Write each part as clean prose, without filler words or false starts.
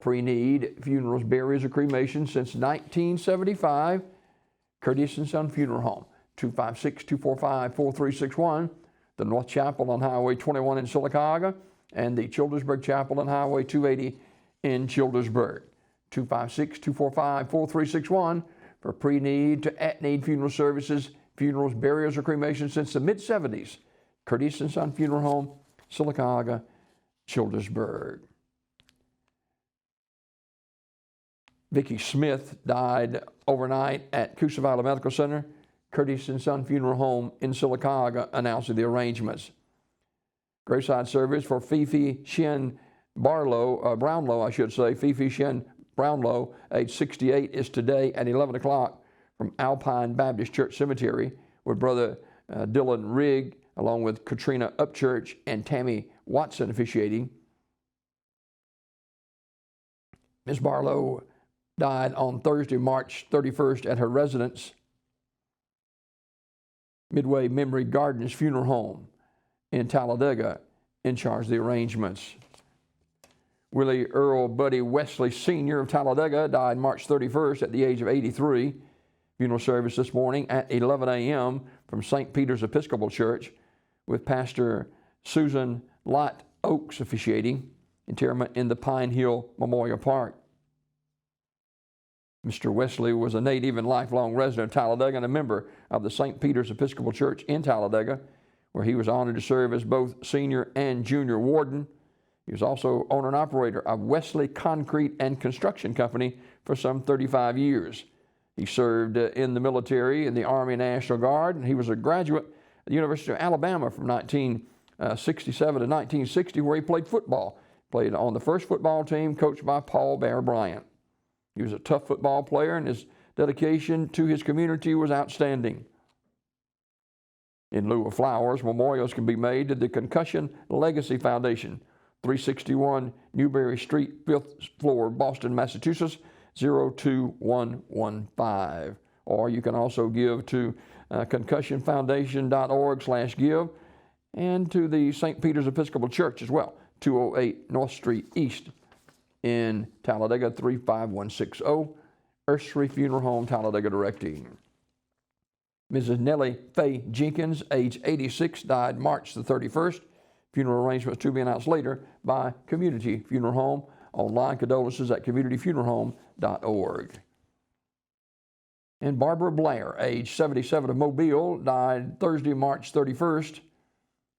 Pre-need funerals, burials, or cremations since 1975. Curtis and Son Funeral Home, 256-245-4361. The North Chapel on Highway 21 in Sylacauga, and the Childersburg Chapel on Highway 280 in Childersburg. 256-245-4361 for pre-need to at-need funeral services, funerals, burials, or cremations since the mid-70s. Curtis and Son Funeral Home, Sylacauga, Childersburg. Vicki Smith died overnight at Coosa Valley Medical Center. Curtis and Son Funeral Home in Sylacauga announcing the arrangements. Graveside service for Fifi Shen Brownlow, Fifi Shen Brownlow, age 68, is today at 11 o'clock from Alpine Baptist Church Cemetery, with Brother Dylan Rigg, along with Katrina Upchurch and Tammy Watson officiating. Ms. Barlow died on Thursday, March 31st at her residence, Midway Memory Gardens Funeral Home in Talladega, in charge of the arrangements. Willie Earl Buddy Wesley Sr. of Talladega died March 31st at the age of 83. Funeral service this morning at 11 a.m. from St. Peter's Episcopal Church, with Pastor Susan Lott Oaks officiating. Interment in the Pine Hill Memorial Park. Mr. Wesley was a native and lifelong resident of Talladega and a member of the St. Peter's Episcopal Church in Talladega, where he was honored to serve as both senior and junior warden. He was also owner and operator of Wesley Concrete and Construction Company for some 35 years. He served in the military in the Army National Guard, and he was a graduate at the University of Alabama from 1967 to 1960, where he played football. Played on the first football team coached by Paul Bear Bryant. He was a tough football player, and his dedication to his community was outstanding. In lieu of flowers, memorials can be made to the Concussion Legacy Foundation, 361 Newberry Street, 5th floor, Boston, Massachusetts, 02115. Or you can also give to concussionfoundation.org/give, and to the St. Peter's Episcopal Church as well, 208 North Street East in Talladega, 35160. Ursery Funeral Home, Talladega directing. Mrs. Nellie Faye Jenkins, age 86, died March the 31st. Funeral arrangements to be announced later by Community Funeral Home. Online condolences at communityfuneralhome.org. And Barbara Blair, age 77, of Mobile, died Thursday, March 31st.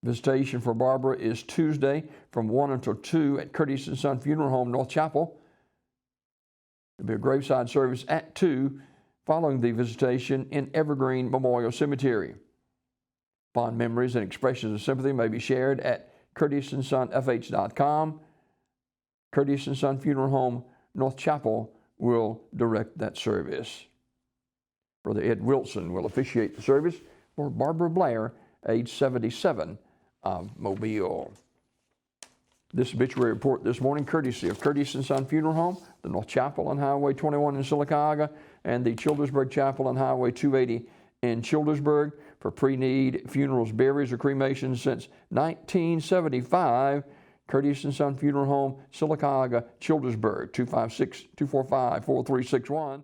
Visitation for Barbara is Tuesday from 1 until 2 at Curtis and Son Funeral Home, North Chapel. There'll be a graveside service at 2 following the visitation in Evergreen Memorial Cemetery. Fond memories and expressions of sympathy may be shared at curtisandsonfh.com. Curtis and Son Funeral Home, North Chapel will direct that service. Brother Ed Wilson will officiate the service for Barbara Blair, age 77, of Mobile. This obituary report this morning, courtesy of Curtis and Son Funeral Home, the North Chapel on Highway 21 in Sylacauga, and the Childersburg Chapel on Highway 280 in Childersburg, for pre-need funerals, burials, or cremations since 1975. Curtis and Son Funeral Home, Sylacauga, Childersburg, 256-245-4361.